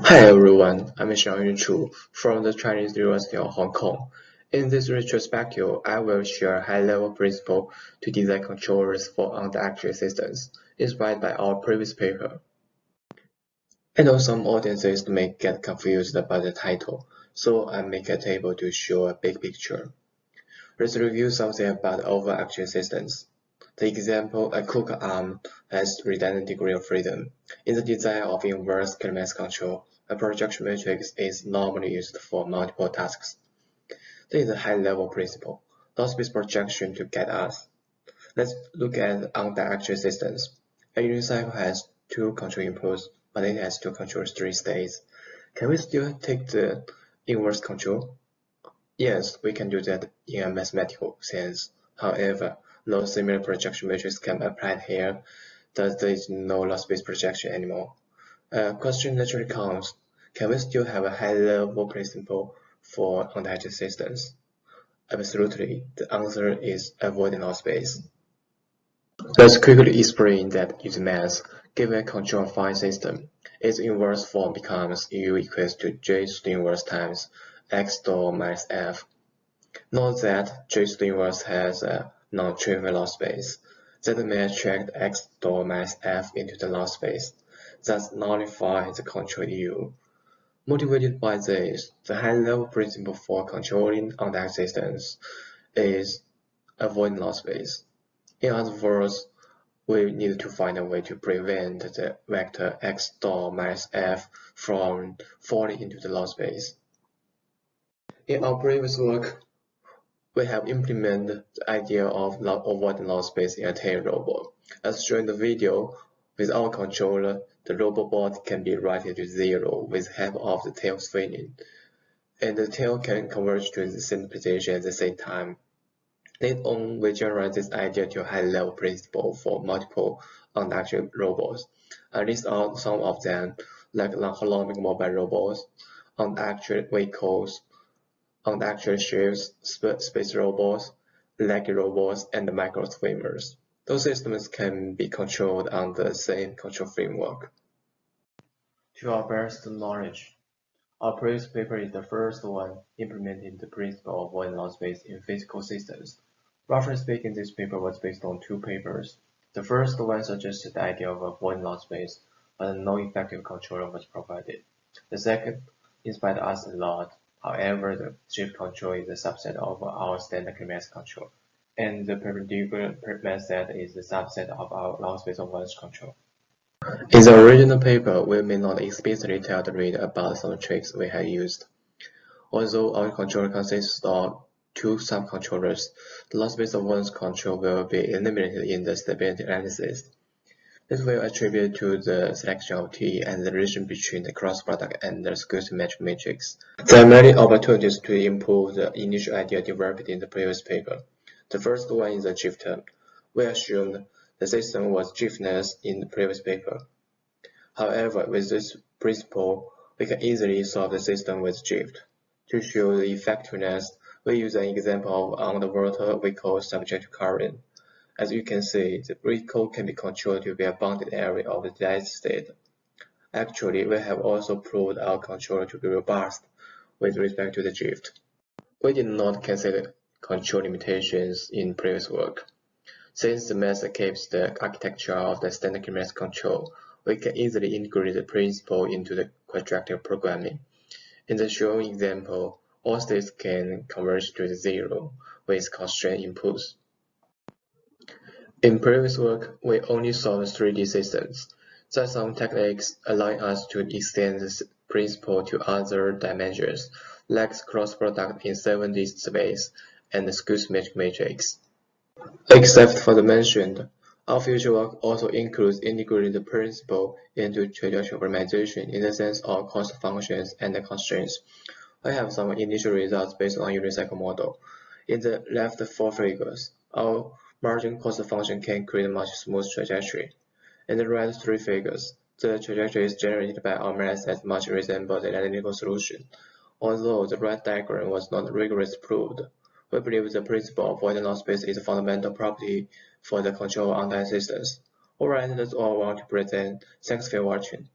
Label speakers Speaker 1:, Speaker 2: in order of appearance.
Speaker 1: Hi everyone, I'm Xiangyu from the Chinese University of Hong Kong. In this retrospective, I will share high-level principles to design controllers for on-the-actual systems, inspired by our previous paper. I know some audiences may get confused about the title, so I make a table to show a big picture. Let's review something about over-actual systems. The example, a cooker arm has redundant degree of freedom. In the design of inverse kinematic control, a projection matrix is normally used for multiple tasks. This is a high-level principle, null-space projection to guide us. Let's look at on-the-actual systems. A unicycle has two control inputs, but it has to control three states. Can we still take the inverse control? Yes, we can do that in a mathematical sense. However, no similar projection matrix can be applied here, thus there is no null-space projection anymore. A question naturally comes, can we still have a high-level principle for on-the-actual systems? Absolutely, the answer is avoiding nullspace. Let's quickly explain that using math. Given a control-fine system, its inverse form becomes U equals to J to the inverse times X store minus F. Note that J to the inverse has a non-trivial nullspace. That may attract X store minus F into the nullspace, thus nullifying the control U. Motivated by this, the high-level principle for controlling on-the-actual systems is avoiding nullspace. In other words, we need to find a way to prevent the vector X star minus F from falling into the nullspace. In our previous work, we have implemented the idea of avoiding nullspace in a tail robot. As shown in the video, with our controller, the robot can be rated to 0 with half of the tail spinning, and the tail can converge to the center position at the same time. Later on, we generate this idea to a high-level principle for multiple on-the-actual robots. I list out some of them, like non-holomorphic mobile robots, on-the-actual vehicles, on-the-actual ships, space robots, leggy robots, and micro swimmers. Those systems can be controlled on the same control framework. To our best knowledge, our previous paper is the first one implementing the principle of avoiding nullspace in physical systems. Roughly speaking, this paper was based on two papers. The first one suggested the idea of avoiding nullspace, but no effective controller was provided. The second inspired us a lot. However, the shift control is a subset of our standard kinematic control, and the perpendicular method is a subset of our nullspace avoidance control. In the original paper, we may not explicitly tell the reader about some tricks we have used. Although our controller consists of two subcontrollers, the nullspace avoidance control will be eliminated in the stability analysis. This will attribute to the selection of T and the relation between the cross product and the skew symmetric matrix. There are many opportunities to improve the initial idea developed in the previous paper. The first one is the drift term. We assumed the system was driftless in the previous paper. However, with this principle, we can easily solve the system with drift. To show the effectiveness, we use an example of on-the-water vehicle subject to current. As you can see, the vehicle can be controlled to be a bounded area of the desired state. Actually, we have also proved our controller to be robust with respect to the drift. We did not consider control limitations in previous work. Since the method keeps the architecture of the standard kinematic control, we can easily integrate the principle into the quadratic programming. In the shown example, all states can converge to 0 with constrained inputs. In previous work, we only solved 3D systems. There are some techniques allowing us to extend this principle to other dimensions, like cross product in 7D space and the skew symmetric matrix. Except for the mentioned, our future work also includes integrating the principle into trajectory optimization in the sense of cost functions and the constraints. I have some initial results based on unicycle model. In the left 4 figures, our margin cost function can create a much smooth trajectory. In the right 3 figures, the trajectory is generated by our method much resembles the analytical solution. Although the right diagram was not rigorously proved, we believe the principle of avoiding nullspace is a fundamental property for the control on-the-systems. Alright, that's all I want to present. Thanks for watching.